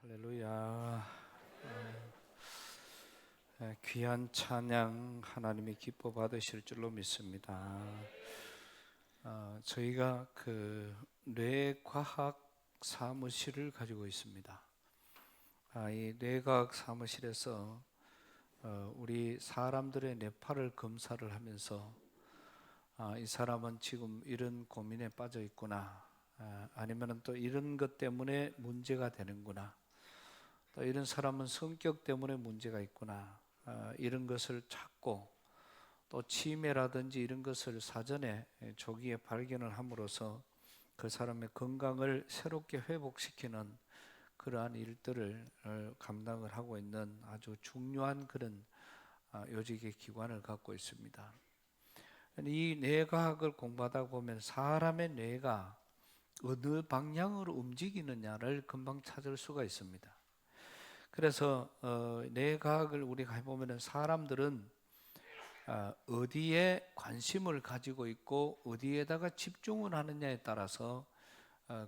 할렐루야. 귀한 찬양 하나님이 기뻐 받으실 줄로 믿습니다. 저희가 그 뇌과학 사무실을 가지고 있습니다. 이 뇌과학 사무실에서 우리 사람들의 뇌파를 검사를 하면서 이 사람은 지금 이런 고민에 빠져 있구나, 아니면 또 이런 것 때문에 문제가 되는구나, 또 이런 사람은 성격 때문에 문제가 있구나, 이런 것을 찾고 또 치매라든지 이런 것을 사전에 조기에 발견을 함으로써 그 사람의 건강을 새롭게 회복시키는 그러한 일들을 감당을 하고 있는 아주 중요한 그런 요직의 기관을 갖고 있습니다. 이 뇌과학을 공부하다 보면 사람의 뇌가 어느 방향으로 움직이느냐를 금방 찾을 수가 있습니다. 그래서 뇌과학을 우리가 해보면 사람들은 어디에 관심을 가지고 있고 어디에다가 집중을 하느냐에 따라서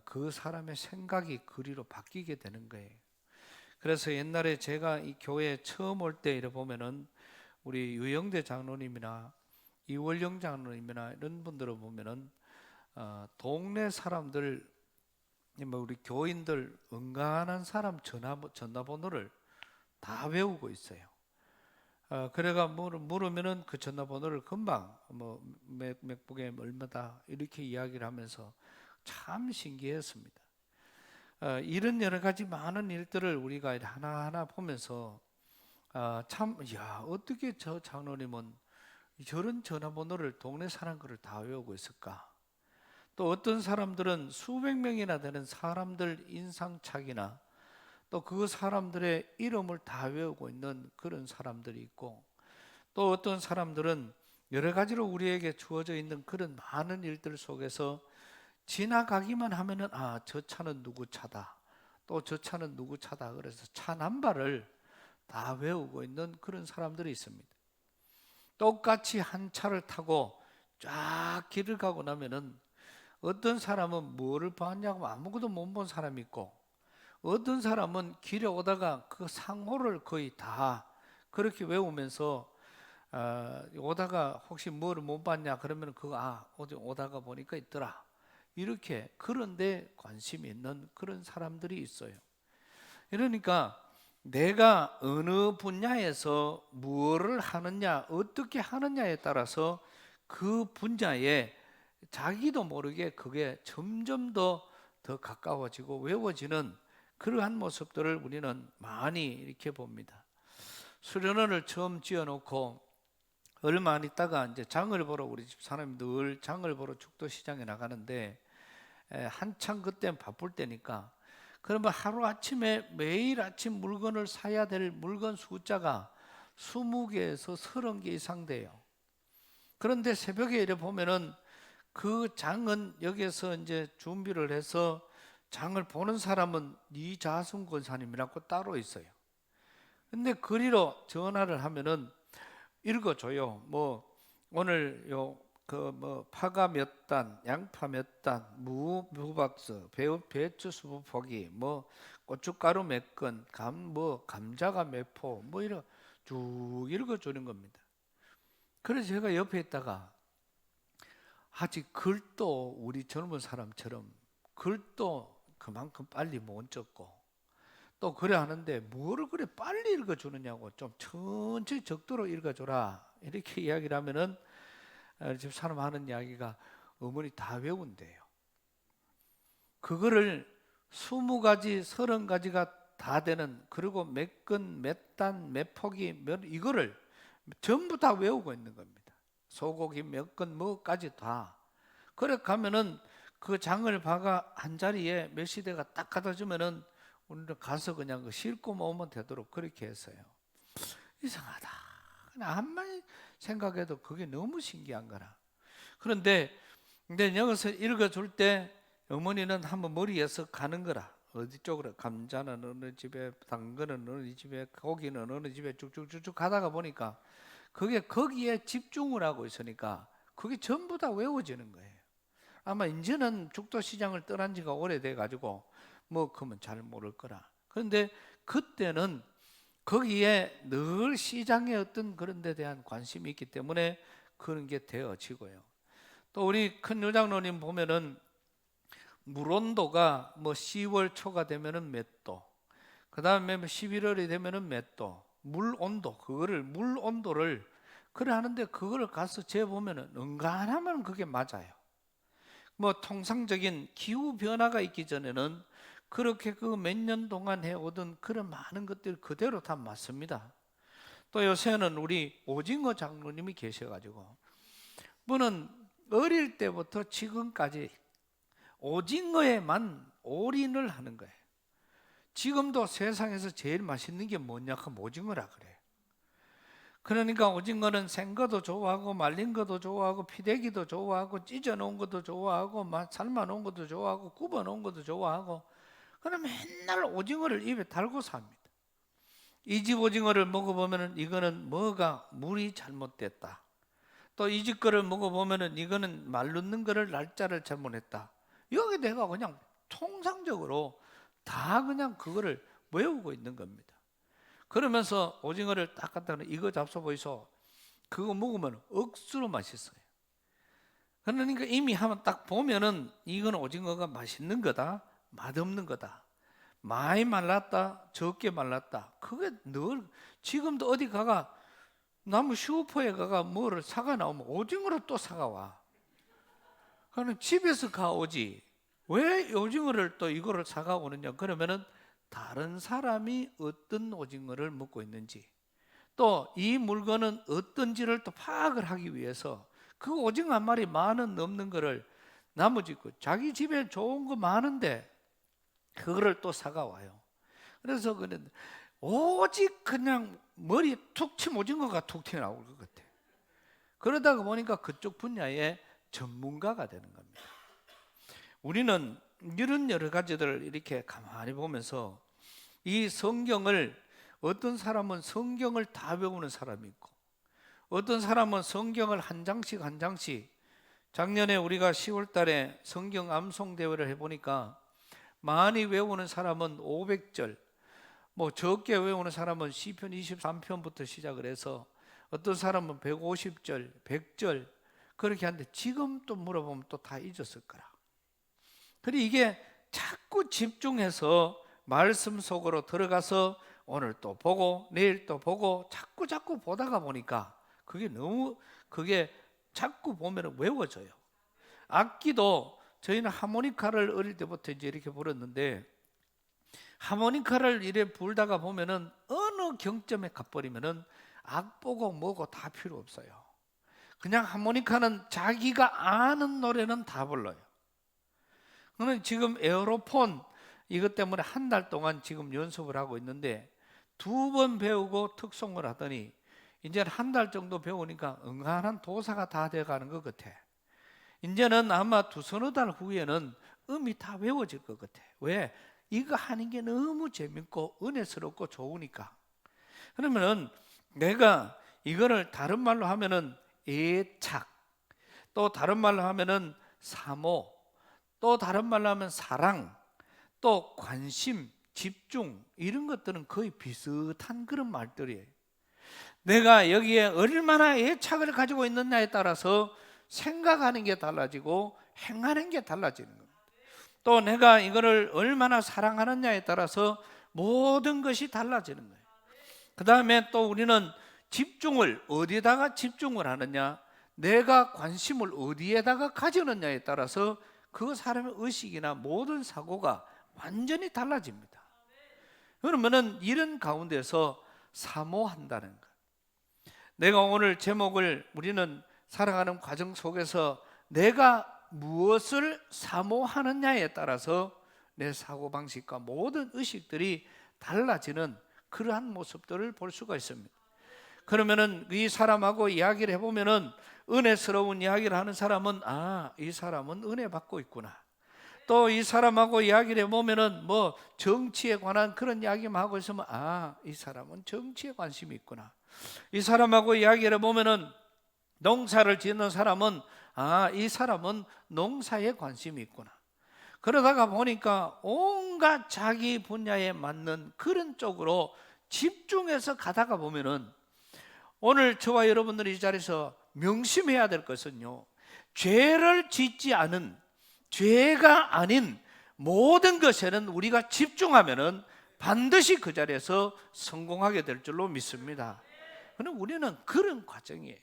그 사람의 생각이 그리로 바뀌게 되는 거예요. 그래서 옛날에 제가 이 교회에 처음 올 때 이래 보면은 우리 유영대 장로님이나 이월영 장로님이나 이런 분들을 보면은 동네 사람들, 우리 교인들 은간한 사람 전화번호를 다 외우고 있어요. 그래가 물으면은 그 전화번호를 금방 맥북에 얼마다 이렇게 이야기를 하면서 참 신기했습니다. 이런 여러 가지 많은 일들을 우리가 하나하나 보면서 참, 야, 어떻게 저 장로님은 저런 전화번호를 동네 사람 거를 다 외우고 있을까? 또 어떤 사람들은 수백 명이나 되는 사람들 인상착의나 또 그 사람들의 이름을 다 외우고 있는 그런 사람들이 있고, 또 어떤 사람들은 여러 가지로 우리에게 주어져 있는 그런 많은 일들 속에서 지나가기만 하면은 저 차는 누구 차다, 또 저 차는 누구 차다, 그래서 차 넘버를 다 외우고 있는 그런 사람들이 있습니다. 똑같이 한 차를 타고 쫙 길을 가고 나면은 어떤 사람은 뭐를 봤냐고 아무것도 못 본 사람이 있고, 어떤 사람은 길에 오다가 그 상호를 거의 다 그렇게 외우면서 오다가 혹시 뭐를 못 봤냐 그러면 그거 어디 오다가 보니까 있더라, 이렇게 그런데 관심이 있는 그런 사람들이 있어요. 그러니까 내가 어느 분야에서 무엇을 하느냐, 어떻게 하느냐에 따라서 그 분야에 자기도 모르게 그게 점점 더 가까워지고 외워지는 그러한 모습들을 우리는 많이 이렇게 봅니다. 수련원을 처음 지어놓고 얼마 안 있다가 이제 장을 보러, 우리 집 사람이 늘 장을 보러 죽도시장에 나가는데 한창 그때 바쁠 때니까, 그러면 하루아침에 매일 아침 물건을 사야 될 물건 숫자가 20개에서 30개 이상 돼요. 그런데 새벽에 이래 보면은 그 장은 여기서 이제 준비를 해서 장을 보는 사람은 이자순 권사님이라고 따로 있어요. 근데 그리로 전화를 하면은 읽어줘요. 오늘 파가 몇 단, 양파 몇 단, 무박스, 배추 20포기, 고춧가루 몇 건, 감자가 몇 포, 이런 쭉 읽어주는 겁니다. 그래서 제가 옆에 있다가 아직 글도 우리 젊은 사람처럼 글도 그만큼 빨리 못 적고 또 그래 하는데 뭐를 그래 빨리 읽어주느냐고, 좀 천천히 적도록 읽어줘라 이렇게 이야기를 하면은 집 사람 하는 이야기가 어머니 다 외운대요. 그거를 20가지 30가지가 다 되는, 그리고 몇 건, 몇 단, 몇 포기, 이거를 전부 다 외우고 있는 겁니다. 소고기 몇 건 뭐까지 다. 그래 가면은 그 장을 봐가 한 자리에 몇 시대가 딱 갖다 주면은 우리는 가서 그냥 그 싣고 오면 되도록 그렇게 했어요. 이상하다, 그냥 한만 생각해도 그게 너무 신기한 거라. 그런데 여기서 읽어줄 때 어머니는 한번 머리에서 가는 거라. 어디 쪽으로, 감자는 어느 집에, 당근은 어느 집에, 고기는 어느 집에, 쭉쭉쭉쭉 가다가 보니까 그게 거기에 집중을 하고 있으니까 그게 전부 다 외워지는 거예요. 아마 이제는 죽도시장을 떠난 지가 오래돼 가지고 그러면 잘 모를 거라. 그런데 그때는 거기에 늘 시장의 어떤 그런 데 대한 관심이 있기 때문에 그런 게 되어지고요. 또 우리 큰 요장로님 보면은 물 온도가 뭐 10월 초가 되면은 몇 도, 그 다음에 11월이 되면은 몇 도, 물 온도, 물 온도를 그래 하는데 그거를 가서 재보면은 은간하면 그게 맞아요. 뭐 통상적인 기후 변화가 있기 전에는 그렇게 그 몇 년 동안 해오던 그런 많은 것들이 그대로 다 맞습니다. 또 요새는 우리 오징어 장로님이 계셔가지고 분은 어릴 때부터 지금까지 오징어에만 올인을 하는 거예요. 지금도 세상에서 제일 맛있는 게 뭐냐 하면 오징어라 그래요. 그러니까 오징어는 생거도 좋아하고 말린 것도 좋아하고 피대기도 좋아하고 찢어 놓은 것도 좋아하고 삶아 놓은 것도 좋아하고 굽어 놓은 것도 좋아하고 그럼 맨날 오징어를 입에 달고 삽니다. 이 집 오징어를 먹어보면 이거는 뭐가 물이 잘못됐다. 또 이 집 거를 먹어보면 이거는 말 넣는 거를 날짜를 잘못했다. 여기 내가 그냥 통상적으로 다 그냥 그거를 외우고 있는 겁니다. 그러면서 오징어를 딱 갖다가 이거 잡숴 보이소. 그거 먹으면 억수로 맛있어요. 그러니까 이미 한번 딱 보면은 이건 오징어가 맛있는 거다, 맛없는 거다. 많이 말랐다, 적게 말랐다. 그게 늘 지금도 어디 가가 나무 슈퍼에 가가 뭐를 사가 나오면 오징어를 또 사가 와. 그러면 집에서 가오지. 왜 오징어를 또 이거를 사가 오느냐? 그러면은 다른 사람이 어떤 오징어를 먹고 있는지 또 이 물건은 어떤지를 또 파악을 하기 위해서 그 오징어 한 마리 10,000원 넘는 거를 나머지 거 자기 집에 좋은 거 많은데 그거를 또 사가 와요. 그래서 그는 오직 그냥 머리에 툭 치면 오징어가 툭 튀어나올 것 같아. 그러다가 보니까 그쪽 분야의 전문가가 되는 겁니다. 우리는 이런 여러 가지들을 이렇게 가만히 보면서 이 성경을 어떤 사람은 성경을 다 배우는 사람이 있고 어떤 사람은 성경을 한 장씩 한 장씩 작년에 우리가 10월 달에 성경 암송 대회를 해보니까 많이 외우는 사람은 500절 뭐 적게 외우는 사람은 시편 23편부터 시작을 해서 어떤 사람은 150절 100절 그렇게 하는데 지금 또 물어보면 또 다 잊었을 거라. 그리고 이게 자꾸 집중해서 말씀 속으로 들어가서 오늘 또 보고 내일 또 보고 자꾸 보다가 보니까 그게 자꾸 보면 외워져요. 악기도 저희는 하모니카를 어릴 때부터 이제 이렇게 불었는데 하모니카를 이래 불다가 보면은 어느 경점에 가버리면은 악보고 뭐고 다 필요 없어요. 그냥 하모니카는 자기가 아는 노래는 다 불러요. 저는 지금 에어로폰 이것 때문에 한 달 동안 지금 연습을 하고 있는데 2번 배우고 특송을 하더니 이제 한 달 정도 배우니까 응한한 도사가 다 돼가는 것 같아. 이제는 아마 2-3달 후에는 음이 다 외워질 것 같아. 왜? 이거 하는 게 너무 재밌고 은혜스럽고 좋으니까. 그러면은 내가 이거를 다른 말로 하면은 애착, 또 다른 말로 하면은 사모, 또 다른 말로 하면 사랑, 또 관심, 집중 이런 것들은 거의 비슷한 그런 말들이에요. 내가 여기에 얼마나 애착을 가지고 있느냐에 따라서 생각하는 게 달라지고 행하는 게 달라지는 겁니다. 또 내가 이거를 얼마나 사랑하느냐에 따라서 모든 것이 달라지는 거예요. 그 다음에 또 우리는 집중을 어디에다가 집중을 하느냐, 내가 관심을 어디에다가 가지느냐에 따라서 그 사람의 의식이나 모든 사고가 완전히 달라집니다. 그러면은 이런 가운데서 사모한다는 것. 내가 오늘 제목을 우리는 살아가는 과정 속에서 내가 무엇을 사모하느냐에 따라서 내 사고방식과 모든 의식들이 달라지는 그러한 모습들을 볼 수가 있습니다. 그러면은 이 사람하고 이야기를 해보면은 은혜스러운 이야기를 하는 사람은 이 사람은 은혜 받고 있구나. 또 이 사람하고 이야기를 해보면은 뭐 정치에 관한 그런 이야기만 하고 있으면 이 사람은 정치에 관심이 있구나. 이 사람하고 이야기를 해보면은 농사를 짓는 사람은 이 사람은 농사에 관심이 있구나. 그러다가 보니까 온갖 자기 분야에 맞는 그런 쪽으로 집중해서 가다가 보면은, 오늘 저와 여러분들이 이 자리에서 명심해야 될 것은요, 죄를 짓지 않은, 죄가 아닌 모든 것에는 우리가 집중하면은 반드시 그 자리에서 성공하게 될 줄로 믿습니다. 그럼 우리는 그런 과정이에요.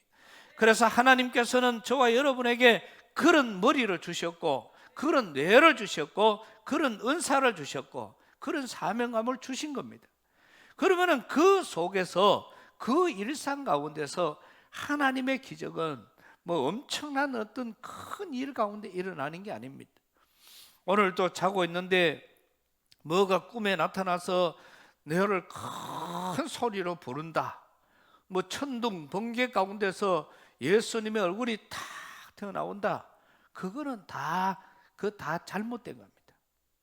그래서 하나님께서는 저와 여러분에게 그런 머리를 주셨고, 그런 뇌를 주셨고, 그런 은사를 주셨고, 그런 사명감을 주신 겁니다. 그러면은 그 속에서, 그 일상 가운데서 하나님의 기적은 뭐 엄청난 어떤 큰 일 가운데 일어나는 게 아닙니다. 오늘 또 자고 있는데 뭐가 꿈에 나타나서 너를 큰 소리로 부른다, 뭐 천둥 번개 가운데서 예수님의 얼굴이 탁 튀어나온다, 그거는 다 잘못된 겁니다.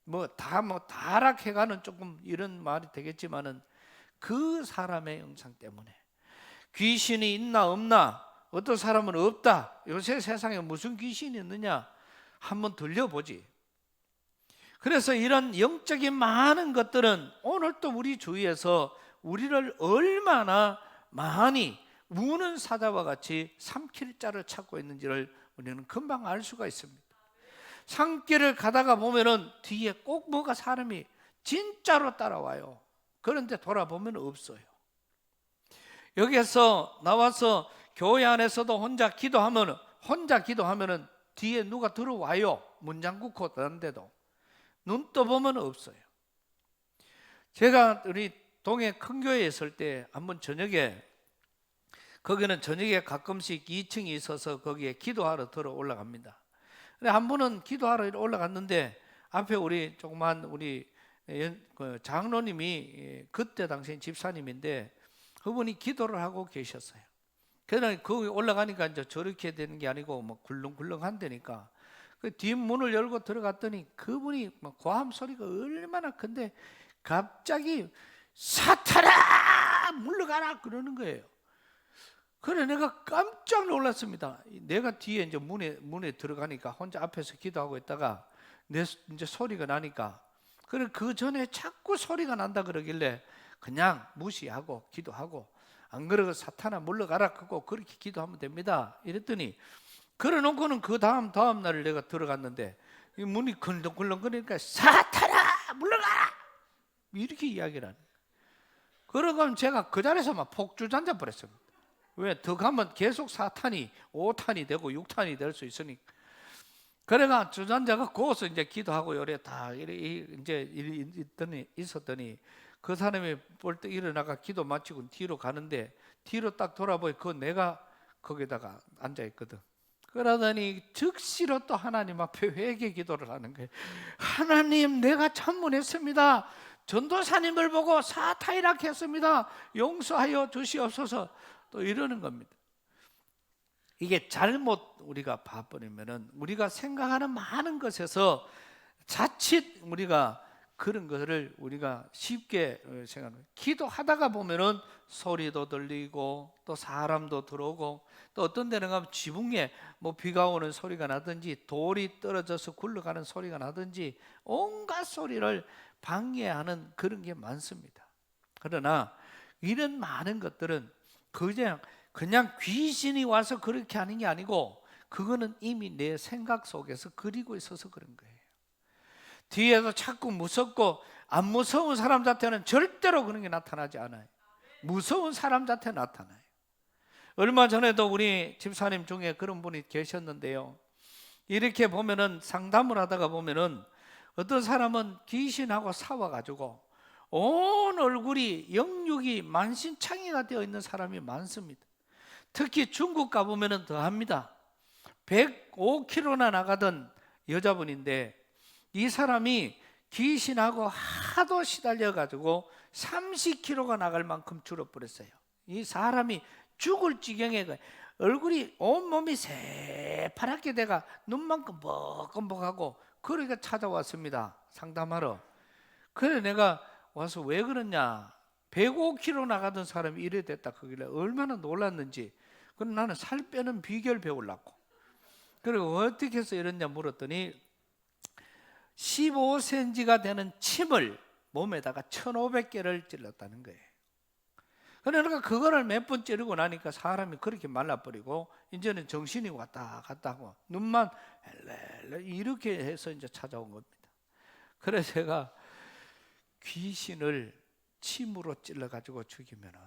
뭐 타락해가는 조금 이런 말이 되겠지만은, 그 사람의 영상 때문에 귀신이 있나 없나, 어떤 사람은 없다, 요새 세상에 무슨 귀신이 있느냐 한번 들려보지. 그래서 이런 영적인 많은 것들은 오늘 또 우리 주위에서 우리를 얼마나 많이 우는 사자와 같이 삼킬 자를 찾고 있는지를 우리는 금방 알 수가 있습니다. 산길을 가다가 보면은 뒤에 꼭 뭐가 사람이 진짜로 따라와요. 그런데 돌아보면 없어요. 여기에서 나와서 교회 안에서도 혼자 기도하면은 뒤에 누가 들어와요. 문장 굽고 다른데도 눈 떠보면 없어요. 제가 우리 동해 큰 교회에 있을 때 한번 저녁에, 거기는 저녁에 가끔씩 2층이 있어서 거기에 기도하러 들어 올라갑니다. 근데 한 번은 기도하러 올라갔는데 앞에 우리 조그만 우리 장로님이, 그때 당시 집사님인데 그분이 기도를 하고 계셨어요. 그러나 거기 올라가니까 이제 저렇게 되는 게 아니고 뭐 굴렁굴렁한다니까. 그 뒷문을 열고 들어갔더니 그분이 막 고함 소리가 얼마나 큰데 갑자기 사탄아 물러가라 그러는 거예요. 그래 내가 깜짝 놀랐습니다. 내가 뒤에 이제 문에 들어가니까 혼자 앞에서 기도하고 있다가 이제 소리가 나니까, 그래 그 전에 자꾸 소리가 난다 그러길래 그냥 무시하고 기도하고, 안 그러고 사탄아 물러가라 그거 그렇게 기도하면 됩니다 이랬더니, 그래 놓고는 그 다음 날을 내가 들어갔는데 이 문이 굴렁굴렁거리니까 사탄아 물러가라 이렇게 이야기를 하는 거예요. 그러고 제가 그 자리에서 막 폭주잔자 버렸습니다. 왜? 더 가면 계속 사탄이 5탄이 되고 6탄이 될 수 있으니까. 그래가 주잔자가 고서 이제 기도하고 요래 다 이제 있었더니 그 사람이 벌떡 일어나가 기도 마치고 뒤로 가는데, 뒤로 딱 돌아보니 그 내가 거기다가 앉아 있거든. 그러더니 즉시로 또 하나님 앞에 회개 기도를 하는 거예요. 하나님 내가 참문했습니다. 전도사님을 보고 사타이락했습니다. 용서하여 주시옵소서. 또 이러는 겁니다. 이게 잘못 우리가 봐버리면은 우리가 생각하는 많은 것에서 자칫 우리가 그런 것을 우리가 쉽게 생각해요. 기도하다가 보면은 소리도 들리고 또 사람도 들어오고, 또 어떤 데는 가면 지붕에 뭐 비가 오는 소리가 나든지 돌이 떨어져서 굴러가는 소리가 나든지 온갖 소리를 방해하는 그런 게 많습니다. 그러나 이런 많은 것들은 그냥 귀신이 와서 그렇게 하는 게 아니고, 그거는 이미 내 생각 속에서 그리고 있어서 그런 거예요. 뒤에서 자꾸 무섭고, 안 무서운 사람 자체는 절대로 그런 게 나타나지 않아요. 무서운 사람 자체 나타나요. 얼마 전에도 우리 집사님 중에 그런 분이 계셨는데요, 이렇게 보면은 상담을 하다가 보면은 어떤 사람은 귀신하고 싸워가지고 온 얼굴이 영육이 만신창이가 되어 있는 사람이 많습니다. 특히 중국 가보면 더합니다. 105kg나 나가던 여자분인데 이 사람이 귀신하고 하도 시달려가지고 30kg가 나갈 만큼 줄어버렸어요. 이 사람이 죽을 지경에 얼굴이 온몸이 새파랗게 돼가 눈만큼 뻑뻑하고, 그러니까 찾아왔습니다. 상담하러. 그래 내가 와서 왜 그러냐, 105kg 나가던 사람이 이래 됐다 그길래 얼마나 놀랐는지. 그럼 나는 살 빼는 비결 배우려고. 그리고 어떻게 해서 이랬냐 물었더니 15cm가 되는 침을 몸에다가 1500개를 찔렀다는 거예요. 그러니까 그거를 몇 번 찌르고 나니까 사람이 그렇게 말라버리고 이제는 정신이 왔다 갔다 하고 눈만 헬레 이렇게 해서 이제 찾아온 겁니다. 그래서 제가 귀신을 침으로 찔러가지고 죽이면은,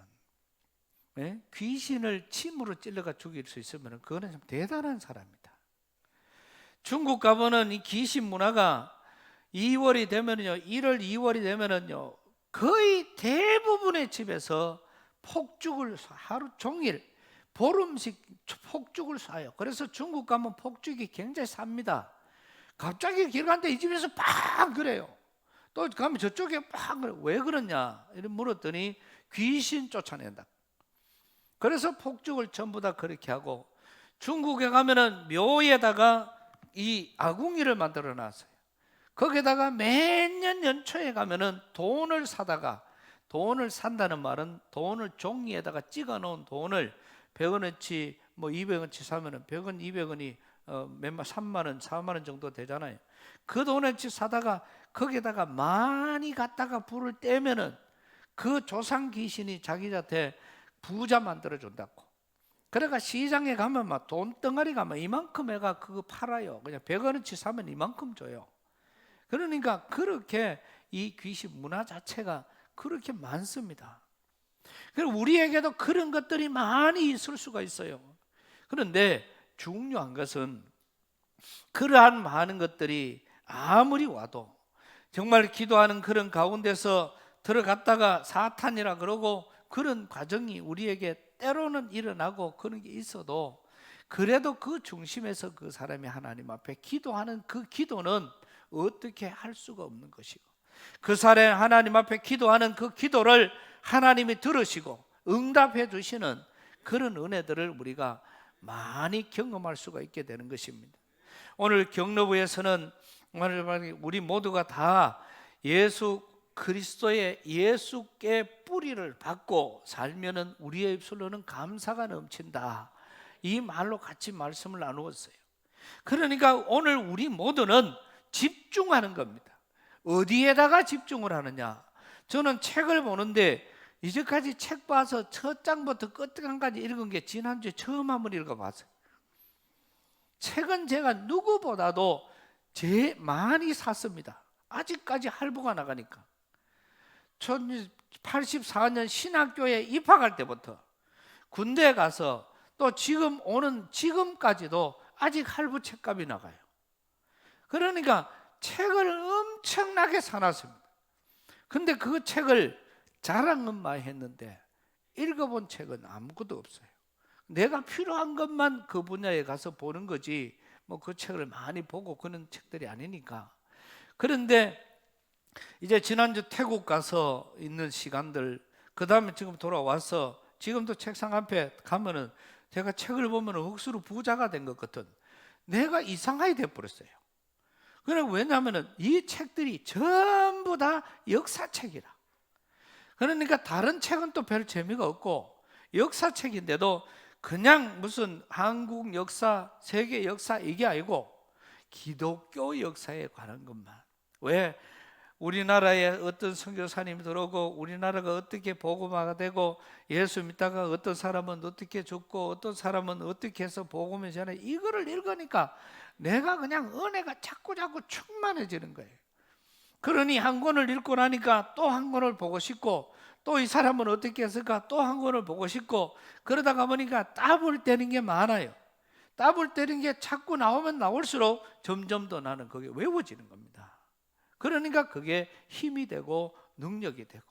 귀신을 침으로 찔러가 죽일 수 있으면 그거는 좀 대단한 사람이다. 중국 가보는 이 귀신 문화가 2월이 되면요, 1월, 2월이 되면은요, 거의 대부분의 집에서 폭죽을 하루 종일 보름씩 폭죽을 쏴요. 그래서 중국 가면 폭죽이 굉장히 쌉니다. 갑자기 길 가는데 이 집에서 팍 그래요. 또 가면 저쪽에 팍 그래. 왜 그러냐? 이렇게 물었더니 귀신 쫓아낸다. 그래서 폭죽을 전부 다 그렇게 하고, 중국에 가면은 묘에다가 이 아궁이를 만들어 놨어요. 거기다가 매년 연초에 가면은 돈을 사다가, 돈을 산다는 말은 돈을 종이에다가 찍어 놓은 돈을 100원어치 뭐 200원치 사면은 100원, 200원이 몇만 3만 원, 4만 원 정도 되잖아요. 그 돈어치 사다가 거기다가 많이 갖다가 불을 떼면은 그 조상 귀신이 자기한테 부자 만들어 준다고. 그러니까 시장에 가면 막 돈 덩어리가 막 이만큼 해가 그거 팔아요. 그냥 100원어치 사면 이만큼 줘요. 그러니까 그렇게 이 귀신 문화 자체가 그렇게 많습니다. 그리고 우리에게도 그런 것들이 많이 있을 수가 있어요. 그런데 중요한 것은 그러한 많은 것들이 아무리 와도 정말 기도하는 그런 가운데서 들어갔다가 사탄이라 그러고 그런 과정이 우리에게 때로는 일어나고 그런 게 있어도, 그래도 그 중심에서 그 사람이 하나님 앞에 기도하는 그 기도는 어떻게 할 수가 없는 것이고, 그 사람 하나님 앞에 기도하는 그 기도를 하나님이 들으시고 응답해 주시는 그런 은혜들을 우리가 많이 경험할 수가 있게 되는 것입니다. 오늘 경로부에서는 우리 모두가 다 예수 그리스도의 예수께 뿌리를 받고 살면은 우리의 입술로는 감사가 넘친다, 이 말로 같이 말씀을 나누었어요. 그러니까 오늘 우리 모두는 집중하는 겁니다. 어디에다가 집중을 하느냐? 저는 책을 보는데 이제까지 책 봐서 첫 장부터 끝장까지 읽은 게 지난주에 처음 한번 읽어봤어요. 책은 제가 누구보다도 제일 많이 샀습니다. 아직까지 할부가 나가니까. 1984년 신학교에 입학할 때부터 군대에 가서 또 지금 오는 지금까지도 아직 할부 책값이 나가요. 그러니까 책을 엄청나게 사놨습니다. 근데 그 책을 자랑은 많이 했는데 읽어본 책은 아무것도 없어요. 내가 필요한 것만 그 분야에 가서 보는 거지 뭐 그 책을 많이 보고 그런 책들이 아니니까. 그런데 이제 지난주 태국 가서 있는 시간들, 그 다음에 지금 돌아와서 지금도 책상 앞에 가면은 제가 책을 보면 억수로 부자가 된 것 같은, 내가 이상하게 돼버렸어요. 왜냐하면 이 책들이 전부 다 역사책이라. 그러니까 다른 책은 또 별 재미가 없고 역사책인데도 그냥 무슨 한국 역사, 세계 역사 이게 아니고 기독교 역사에 관한 것만. 왜? 우리나라에 어떤 선교사님이 들어오고 우리나라가 어떻게 복음화가 되고 예수 믿다가 어떤 사람은 어떻게 죽고 어떤 사람은 어떻게 해서 복음을 전해, 이거를 읽으니까 내가 그냥 은혜가 자꾸 충만해지는 거예요. 그러니 한 권을 읽고 나니까 또 한 권을 보고 싶고, 또 이 사람은 어떻게 했을까 또 한 권을 보고 싶고, 그러다가 보니까 따블 떼는 게 많아요. 따블 떼는 게 자꾸 나오면 나올수록 점점 더 나는 그게 외워지는 겁니다. 그러니까 그게 힘이 되고 능력이 되고,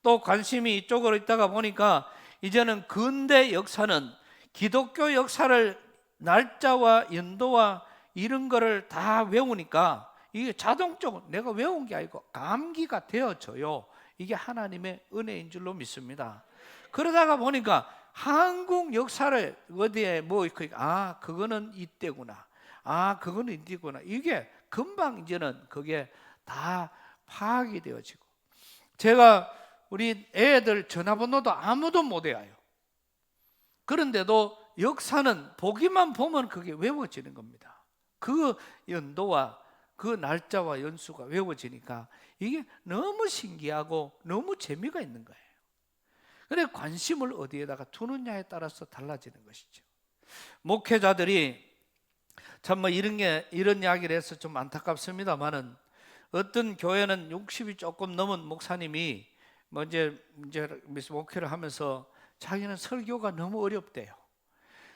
또 관심이 이쪽으로 있다가 보니까 이제는 근대 역사는 기독교 역사를 날짜와 연도와 이런 거를 다 외우니까 이게 자동적으로 내가 외운 게 아니고 암기가 되어져요. 이게 하나님의 은혜인 줄로 믿습니다. 그러다가 보니까 한국 역사를 어디에 그거는 이때구나, 그거는 이때구나, 이게 금방 이제는 그게 다 파악이 되어지고, 제가 우리 애들 전화번호도 아무도 못 외워요. 그런데도 역사는 보기만 보면 그게 외워지는 겁니다. 그 연도와 그 날짜와 연수가 외워지니까 이게 너무 신기하고 너무 재미가 있는 거예요. 그래 관심을 어디에다가 두느냐에 따라서 달라지는 것이죠. 목회자들이 참 뭐 이런 이야기를 해서 좀 안타깝습니다만은 어떤 교회는 60이 조금 넘은 목사님이 뭐 이제 목회를 하면서 자기는 설교가 너무 어렵대요.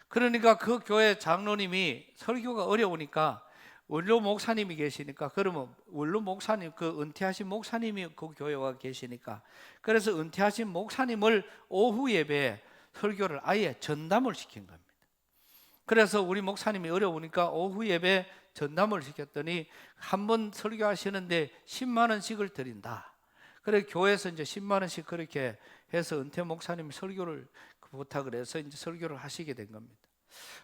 그러니까 그 교회 장로님이 설교가 어려우니까 원로 목사님이 계시니까, 그러면 원로 목사님, 그 은퇴하신 목사님이 그 교회와 계시니까, 그래서 은퇴하신 목사님을 오후 예배에 설교를 아예 전담을 시킨 겁니다. 그래서 우리 목사님이 어려우니까 오후 예배 전담을 시켰더니 한 번 설교하시는데 10만 원씩을 드린다. 그래 교회에서 이제 10만 원씩 그렇게 해서 은퇴 목사님이 설교를 부탁을 해서 이제 설교를 하시게 된 겁니다.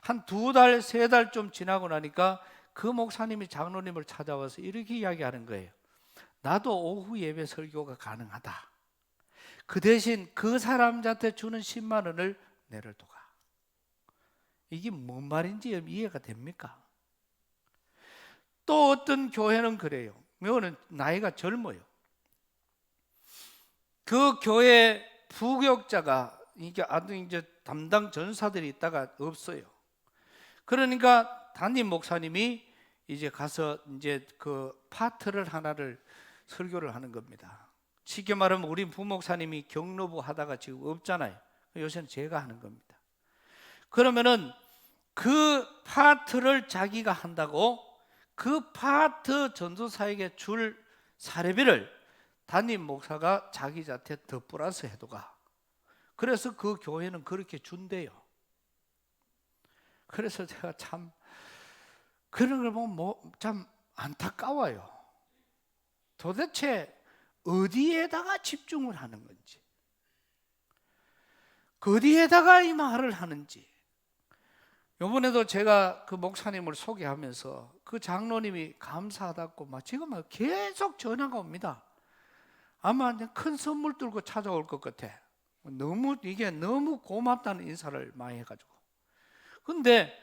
한 2달, 3달 좀 지나고 나니까 그 목사님이 장로님을 찾아와서 이렇게 이야기하는 거예요. 나도 오후 예배 설교가 가능하다. 그 대신 그 사람한테 주는 10만 원을 내를 도가. 이게 뭔 말인지 이해가 됩니까? 또 어떤 교회는 그래요. 이거는 나이가 젊어요. 그 교회 부교육자가 이제 담당 전사들이 있다가 없어요. 그러니까 담임 목사님이 이제 가서 이제 그 파트를 하나를 설교를 하는 겁니다. 쉽게 말하면 우리 부목사님이 경로부 하다가 지금 없잖아요. 요새는 제가 하는 겁니다. 그러면은 그 파트를 자기가 한다고 그 파트 전도사에게 줄 사례비를 담임 목사가 자기 자태 더 플러스 해도가. 그래서 그 교회는 그렇게 준대요. 그래서 제가 참 그런 걸 보면 참 안타까워요. 도대체 어디에다가 집중을 하는 건지, 어디에다가 이 말을 하는지. 이번에도 제가 그 목사님을 소개하면서 그 장로님이 감사하다고 지금 계속 전화가 옵니다. 아마 큰 선물 들고 찾아올 것 같아. 이게 너무 고맙다는 인사를 많이 해가지고. 근데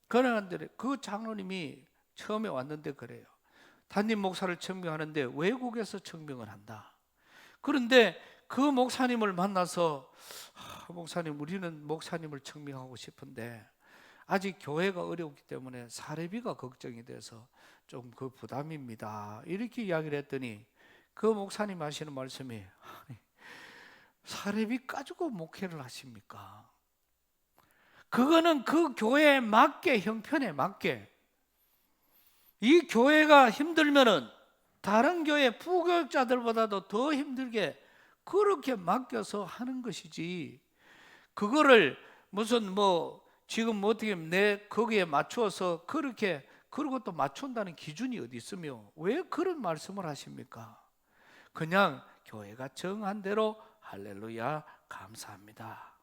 그런데 그 장로님이 처음에 왔는데 그래요. 담임 목사를 청빙하는데 외국에서 청빙을 한다. 그런데 그 목사님을 만나서 목사님, 우리는 목사님을 청빙하고 싶은데 아직 교회가 어렵기 때문에 사례비가 걱정이 돼서 좀 그 부담입니다. 이렇게 이야기를 했더니 그 목사님 하시는 말씀이, 사례비 가지고 목회를 하십니까? 그거는 그 교회에 맞게, 형편에 맞게, 이 교회가 힘들면은 다른 교회 부교육자들보다도 더 힘들게 그렇게 맡겨서 하는 것이지, 그거를 무슨 지금 어떻게 거기에 맞추어서 그렇게, 그리고 또 맞춘다는 기준이 어디 있으며 왜 그런 말씀을 하십니까? 그냥 교회가 정한 대로 할렐루야 감사합니다.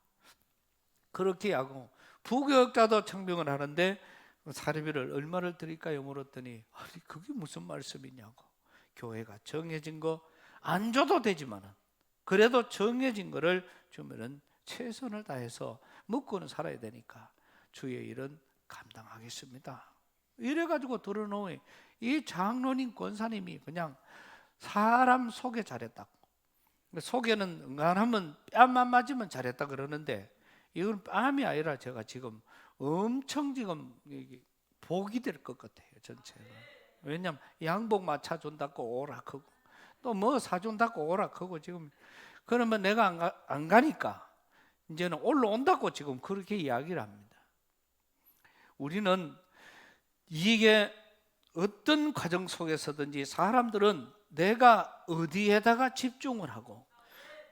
그렇게 하고, 부교육자도 청빙을 하는데 사례비를 얼마를 드릴까요? 물었더니 그게 무슨 말씀이냐고. 교회가 정해진 거 안 줘도 되지만은 그래도 정해진 거를 주면은 최선을 다해서 먹고는 살아야 되니까 주의 일은 감당하겠습니다. 이래가지고 들어놓으니 이 장로님 권사님이 그냥 사람 소개 잘했다고. 소개는 응안하면 뺨만 맞으면 잘했다 그러는데 이건 뺨이 아니라 제가 지금 엄청 지금 복이 될 것 같아요, 전체가. 왜냐하면 양복 맞춰준다고 오락하고 또 뭐 사준다고 오락하고 지금. 그러면 내가 안 가니까 이제는 올라온다고 지금 그렇게 이야기를 합니다. 우리는 이게 어떤 과정 속에서든지 사람들은 내가 어디에다가 집중을 하고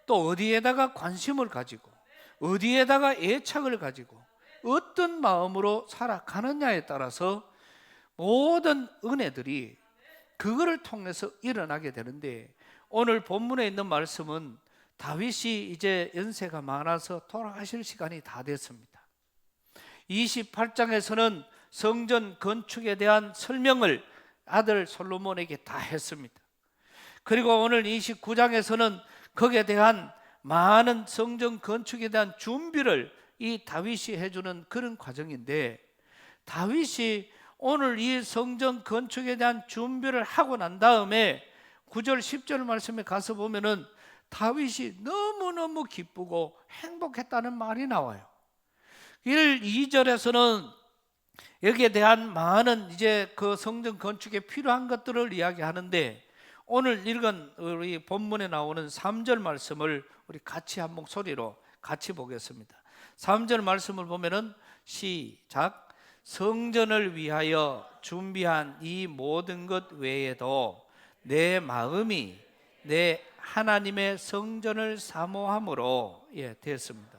또 어디에다가 관심을 가지고 어디에다가 애착을 가지고 어떤 마음으로 살아가느냐에 따라서 모든 은혜들이 그거를 통해서 일어나게 되는데, 오늘 본문에 있는 말씀은 다윗이 이제 연세가 많아서 돌아가실 시간이 다 됐습니다. 28장에서는 성전 건축에 대한 설명을 아들 솔로몬에게 다 했습니다. 그리고 오늘 29장에서는 거기에 대한 많은 성전 건축에 대한 준비를 이 다윗이 해주는 그런 과정인데, 다윗이 오늘 이 성전 건축에 대한 준비를 하고 난 다음에 9절 10절 말씀에 가서 보면은 다윗이 너무너무 기쁘고 행복했다는 말이 나와요. 1, 2절에서는 여기에 대한 많은 이제 그 성전 건축에 필요한 것들을 이야기하는데, 오늘 읽은 우리 본문에 나오는 3절 말씀을 우리 같이 한 목소리로 같이 보겠습니다. 3절 말씀을 보면은 시작. 성전을 위하여 준비한 이 모든 것 외에도 내 마음이 내 하나님의 성전을 사모함으로, 됐습니다.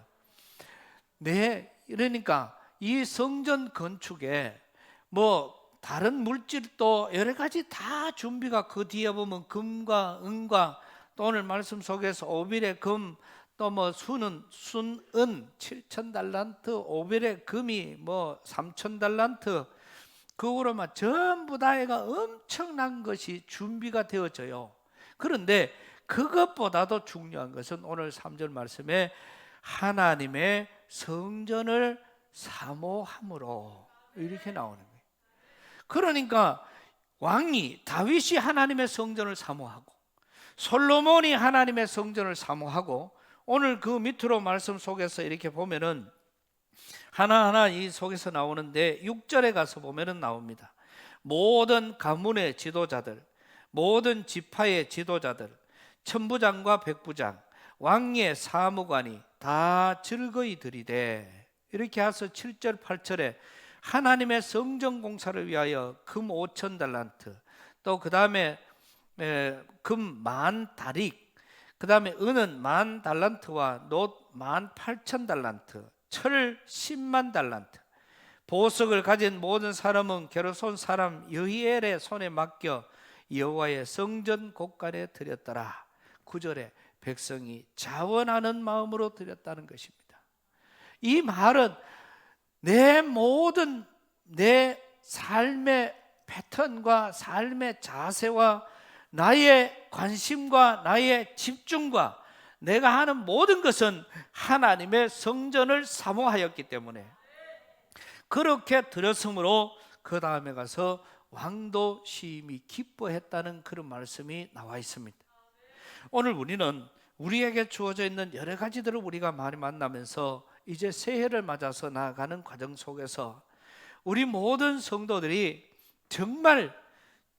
그러니까 이 성전 건축에 뭐 다른 물질도 여러 가지 다 준비가, 그 뒤에 보면 금과 은과, 또 오늘 말씀 속에서 오빌의 금, 또 뭐 순은 7,000달란트, 오빌의 금이 뭐 3,000달란트, 그거로만 전부 다가 엄청난 것이 준비가 되어져요. 그런데 그것보다도 중요한 것은 오늘 3절 말씀에 하나님의 성전을 사모함으로 이렇게 나오는 거예요. 그러니까 왕이 다윗이 하나님의 성전을 사모하고 솔로몬이 하나님의 성전을 사모하고, 오늘 그 밑으로 말씀 속에서 이렇게 보면은 하나하나 이 속에서 나오는데 6절에 가서 보면은 나옵니다. 모든 가문의 지도자들, 모든 지파의 지도자들, 천부장과 백부장, 왕의 사무관이 다 즐거이 들이되, 이렇게 해서 7절 8절에 하나님의 성전 공사를 위하여 금 5,000달란트, 또 그 다음에 금 10,000다릭, 그 다음에 은은 10,000달란트와 놋 18,000달란트, 철 100,000달란트, 보석을 가진 모든 사람은 게르손 사람 여히엘의 손에 맡겨 여호와의 성전 곳간에 드렸더라. 9절에 백성이 자원하는 마음으로 드렸다는 것입니다. 이 말은 내 모든 내 삶의 패턴과 삶의 자세와 나의 관심과 나의 집중과 내가 하는 모든 것은 하나님의 성전을 사모하였기 때문에 그렇게 드렸으므로 그 다음에 가서 왕도 심히 기뻐했다는 그런 말씀이 나와 있습니다. 오늘 우리는 우리에게 주어져 있는 여러 가지들을 우리가 많이 만나면서 이제 새해를 맞아서 나아가는 과정 속에서 우리 모든 성도들이 정말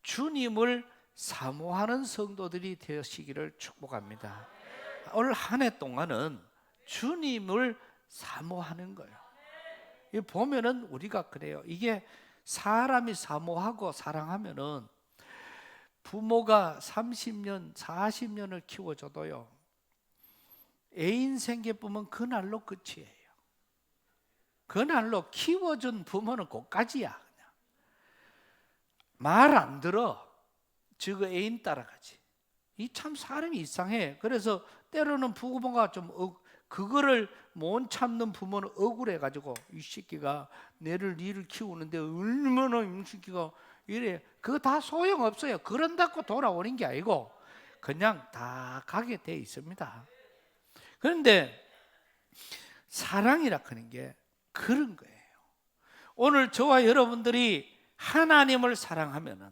주님을 사모하는 성도들이 되시기를 축복합니다. 올 한 해 동안은 주님을 사모하는 거예요. 보면은 우리가 그래요. 이게 사람이 사모하고 사랑하면은 부모가 30년, 40년을 키워줘도요, 애인 생겨보면 그날로 끝이에요. 그날로 키워준 부모는 그까지야. 그냥 말 안 들어. 즉 애인 따라가지. 이 참 사람이 이상해. 그래서 때로는 부모가 좀 그거를 못 참는 부모는 억울해가지고 이 새끼가 니를 키우는데 얼마나 이 새끼가 이래. 그거 다 소용없어요. 그런다고 돌아오는 게 아니고 그냥 다 가게 돼 있습니다. 그런데 사랑이라 하는 게 그런 거예요. 오늘 저와 여러분들이 하나님을 사랑하면은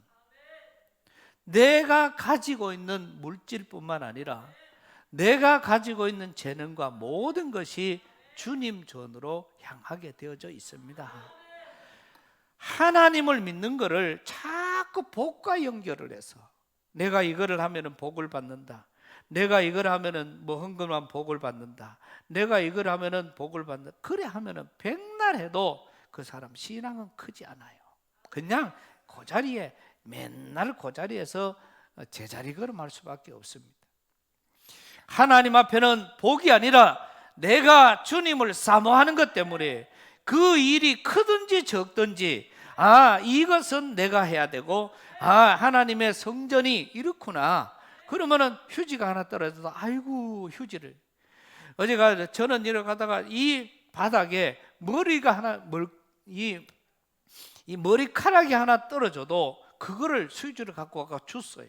내가 가지고 있는 물질뿐만 아니라 내가 가지고 있는 재능과 모든 것이 주님 전으로 향하게 되어져 있습니다. 하나님을 믿는 것을 자꾸 복과 연결을 해서 내가 이거를 하면은 복을 받는다. 내가 이걸 하면은 뭐 헌금하면 복을 받는다. 내가 이걸 하면은 복을 받는다. 그래 하면은 백날 해도 그 사람 신앙은 크지 않아요. 그냥 그 자리에 맨날 그 자리에서 제자리 걸음할 수밖에 없습니다. 하나님 앞에는 복이 아니라 내가 주님을 사모하는 것 때문에 그 일이 크든지 적든지 이것은 내가 해야 되고 하나님의 성전이 이렇구나. 그러면은 휴지가 하나 떨어져도 아이고 휴지를. 어제가 저는 이렇게 가다가 이 바닥에 머리가 하나 이 머리카락이 하나 떨어져도 그거를 휴지를 갖고 가서 줬어요.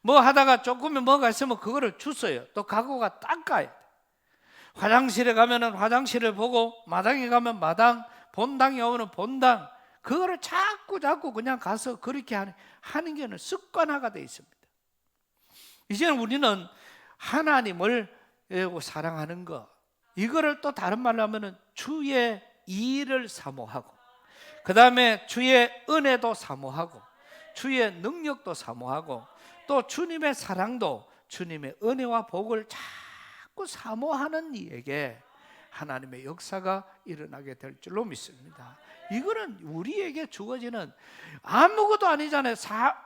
뭐 하다가 조금만 뭐가 있으면 그거를 줬어요. 또 갖고 가 닦아야 돼. 화장실에 가면은 화장실을 보고 마당에 가면 마당, 본당에 오면 본당. 그거를 자꾸 그냥 가서 그렇게 하는 게 습관화가 되어 있습니다. 이제는 우리는 하나님을 사랑하는 것, 이거를 또 다른 말로 하면은 주의 일을 사모하고, 그 다음에 주의 은혜도 사모하고, 주의 능력도 사모하고, 또 주님의 사랑도, 주님의 은혜와 복을 자꾸 사모하는 이에게 하나님의 역사가 일어나게 될 줄로 믿습니다. 이거는 우리에게 주어지는 아무것도 아니잖아요.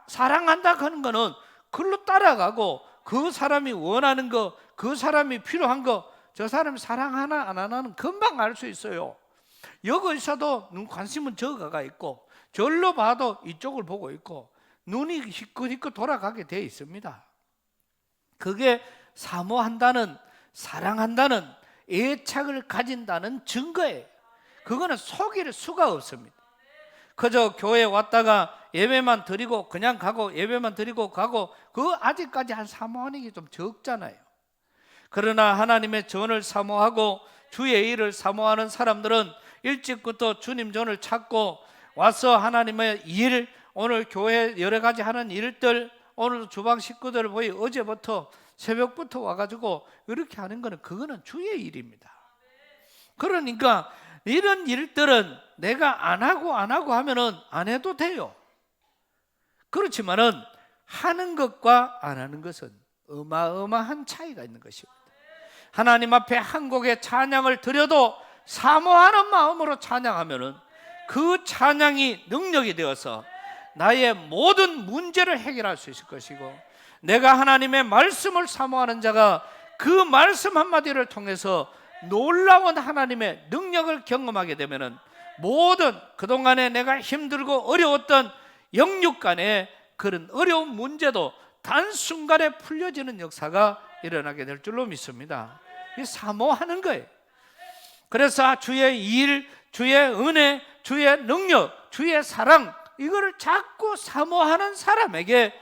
사랑한다 하는 거는 글로 따라가고, 그 사람이 원하는 거, 그 사람이 필요한 거, 저 사람이 사랑하나 안 하나는 금방 알 수 있어요. 여기서도 눈 관심은 저가가 있고, 절로 봐도 이쪽을 보고 있고, 눈이 희끗희끗 돌아가게 되어 있습니다. 그게 사모한다는, 사랑한다는, 애착을 가진다는 증거예요. 그거는 속일 수가 없습니다. 그저 교회 왔다가 예배만 드리고 그냥 가고, 예배만 드리고 가고, 그 아직까지 한 사모하는 게 좀 적잖아요. 그러나 하나님의 전을 사모하고 주의 일을 사모하는 사람들은 일찍부터 주님 전을 찾고 와서 하나님의 일, 오늘 교회 여러 가지 하는 일들, 오늘 주방 식구들을 보이 어제부터 새벽부터 와가지고 이렇게 하는 거는, 그거는 주의 일입니다. 그러니까 이런 일들은 내가 안 하고 하면은 안 해도 돼요. 그렇지만은 하는 것과 안 하는 것은 어마어마한 차이가 있는 것입니다. 하나님 앞에 한 곡의 찬양을 드려도 사모하는 마음으로 찬양하면은 그 찬양이 능력이 되어서 나의 모든 문제를 해결할 수 있을 것이고, 내가 하나님의 말씀을 사모하는 자가 그 말씀 한마디를 통해서 놀라운 하나님의 능력을 경험하게 되면은 모든 그동안에 내가 힘들고 어려웠던 영육 간의 그런 어려운 문제도 단순간에 풀려지는 역사가 일어나게 될 줄로 믿습니다. 이 사모하는 거예요. 그래서 주의 일, 주의 은혜, 주의 능력, 주의 사랑, 이거를 자꾸 사모하는 사람에게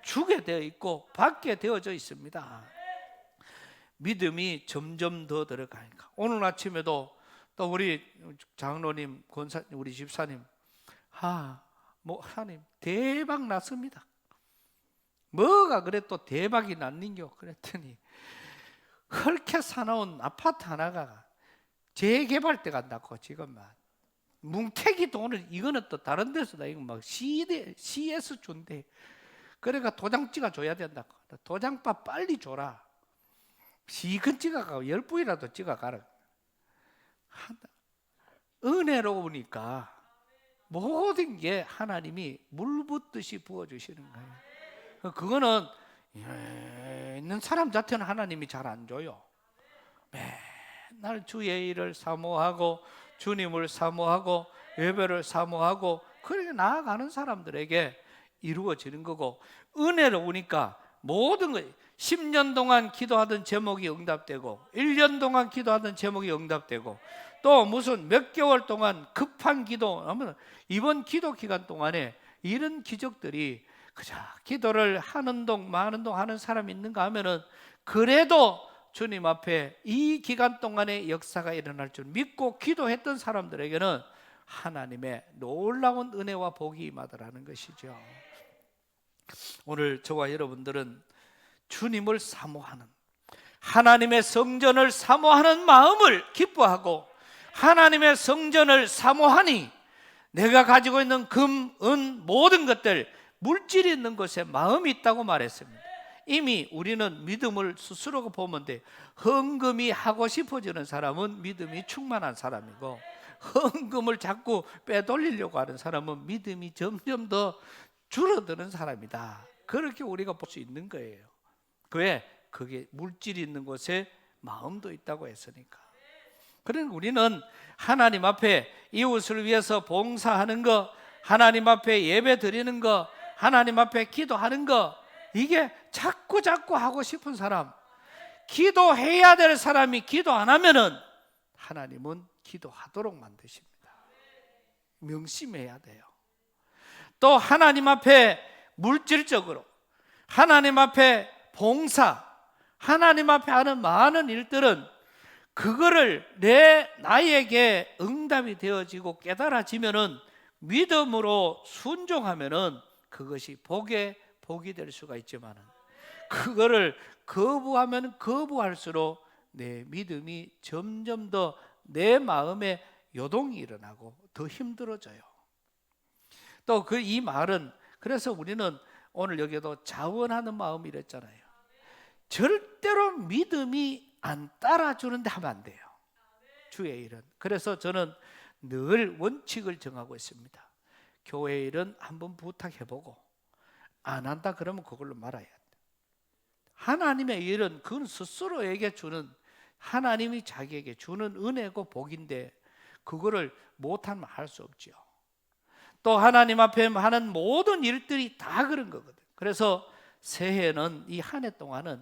주게 되어 있고 받게 되어져 있습니다. 믿음이 점점 더 들어가니까, 오늘 아침에도 또 우리 장로님, 권사님, 우리 집사님, 하나님 대박 났습니다. 뭐가 그래 또 대박이 났는겨 그랬더니, 그렇게 사놓은 아파트 하나가 재개발 때 간다고. 지금만 뭉태기 돈을, 이거는 또 다른 데서다, 이거 막 CS 준대. 그러니까 도장 찍어 줘야 된다고. 도장밥 빨리 줘라. 시큰 찍어가고 10부이라도 찍어가라. 은혜로우니까 모든 게 하나님이 물 붓듯이 부어주시는 거예요. 그거는 있는 사람 자체는 하나님이 잘 안 줘요. 맨날 주의 일을 사모하고 주님을 사모하고 예배를 사모하고 그렇게 나아가는 사람들에게 이루어지는 거고, 은혜로우니까 모든 것, 10년 동안 기도하던 제목이 응답되고 1년 동안 기도하던 제목이 응답되고, 또 무슨 몇 개월 동안 급한 기도 하면 이번 기도 기간 동안에 이런 기적들이, 그저 기도를 하는 동 마는 동 하는 사람이 있는가 하면은 그래도 주님 앞에 이 기간 동안에 역사가 일어날 줄 믿고 기도했던 사람들에게는 하나님의 놀라운 은혜와 복이 임하더라는 것이죠. 오늘 저와 여러분들은 주님을 사모하는, 하나님의 성전을 사모하는 마음을 기뻐하고, 하나님의 성전을 사모하니 내가 가지고 있는 금, 은, 모든 것들, 물질이 있는 것에 마음이 있다고 말했습니다. 이미 우리는 믿음을 스스로가 보면 돼. 헌금이 하고 싶어지는 사람은 믿음이 충만한 사람이고, 헌금을 자꾸 빼돌리려고 하는 사람은 믿음이 점점 더 줄어드는 사람이다. 그렇게 우리가 볼 수 있는 거예요. 왜? 그게 물질이 있는 곳에 마음도 있다고 했으니까. 그러니까 우리는 하나님 앞에 이웃을 위해서 봉사하는 거, 하나님 앞에 예배 드리는 거, 하나님 앞에 기도하는 거, 이게 자꾸 하고 싶은 사람, 기도해야 될 사람이 기도 안 하면은 하나님은 기도하도록 만드십니다. 명심해야 돼요. 또 하나님 앞에 물질적으로, 하나님 앞에 봉사, 하나님 앞에 하는 많은 일들은 그거를 나에게 응답이 되어지고 깨달아지면은 믿음으로 순종하면은 그것이 복의 복이 될 수가 있지만은 그거를 거부하면 거부할수록 내 믿음이 점점 더 내 마음에 요동이 일어나고 더 힘들어져요. 또 이 말은, 그래서 우리는 오늘 여기도 자원하는 마음이 이랬잖아요. 절대로 믿음이 안 따라주는데 하면 안 돼요, 주의 일은. 그래서 저는 늘 원칙을 정하고 있습니다. 교회 일은 한번 부탁해보고 안 한다 그러면 그걸로 말아야 돼. 하나님의 일은 그건 스스로에게 주는, 하나님이 자기에게 주는 은혜고 복인데 그거를 못하면 할 수 없지요. 또 하나님 앞에 하는 모든 일들이 다 그런 거거든. 그래서 새해는, 이 한 해 동안은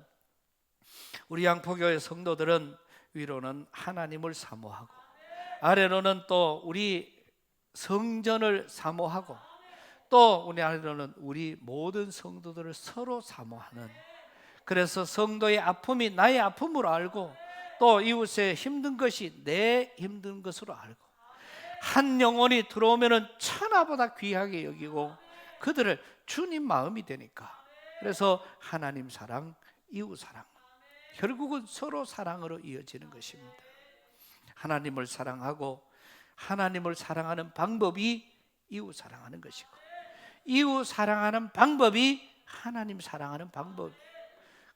우리 양포교회 성도들은 위로는 하나님을 사모하고 아래로는 또 우리 성전을 사모하고 또 우리 아래로는 우리 모든 성도들을 서로 사모하는, 그래서 성도의 아픔이 나의 아픔으로 알고 또 이웃의 힘든 것이 내 힘든 것으로 알고 한 영혼이 들어오면은 천하보다 귀하게 여기고 그들을 주님 마음이 되니까, 그래서 하나님 사랑, 이웃 사랑, 결국은 서로 사랑으로 이어지는 것입니다. 하나님을 사랑하고 하나님을 사랑하는 방법이 이웃 사랑하는 것이고 이웃 사랑하는 방법이 하나님 사랑하는 방법.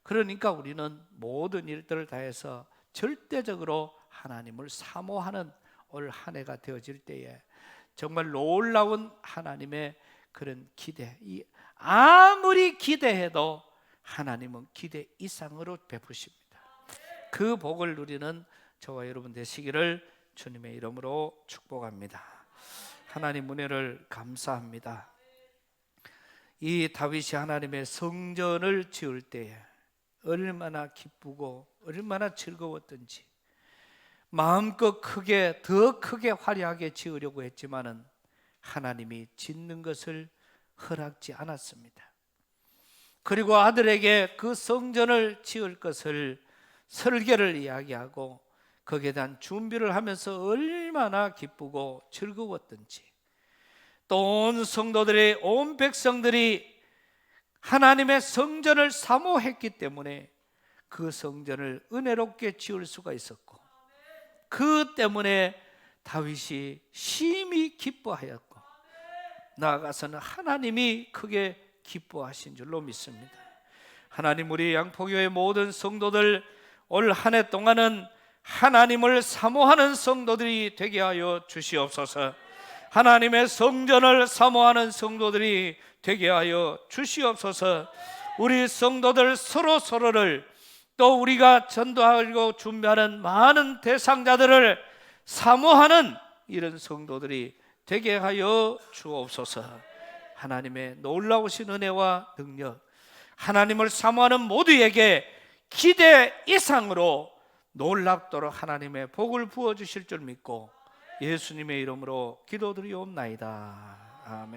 그러니까 우리는 모든 일들을 다해서 절대적으로 하나님을 사모하는 올 한 해가 되어질 때에 정말 놀라운 하나님의 그런 기대, 아무리 기대해도 하나님은 기대 이상으로 베푸십니다. 그 복을 누리는 저와 여러분 되시기를 주님의 이름으로 축복합니다. 하나님 은혜를 감사합니다. 이 다윗이 하나님의 성전을 지을 때에 얼마나 기쁘고 얼마나 즐거웠던지, 마음껏 크게, 더 크게 화려하게 지으려고 했지만은 하나님이 짓는 것을 허락지 않았습니다. 그리고 아들에게 그 성전을 지을 것을 설계를 이야기하고 거기에 대한 준비를 하면서 얼마나 기쁘고 즐거웠던지, 또 온 성도들이, 온 백성들이 하나님의 성전을 사모했기 때문에 그 성전을 은혜롭게 지을 수가 있었고, 그 때문에 다윗이 심히 기뻐하였고 나아가서는 하나님이 크게 기뻐하신 줄로 믿습니다. 하나님, 우리 양포교회 모든 성도들 올 한 해 동안은 하나님을 사모하는 성도들이 되게 하여 주시옵소서. 하나님의 성전을 사모하는 성도들이 되게 하여 주시옵소서. 우리 성도들 서로를, 또 우리가 전도하고 준비하는 많은 대상자들을 사모하는 이런 성도들이 되게 하여 주옵소서. 하나님의 놀라우신 은혜와 능력, 하나님을 사모하는 모두에게 기대 이상으로 놀랍도록 하나님의 복을 부어주실 줄 믿고 예수님의 이름으로 기도드리옵나이다. 아멘.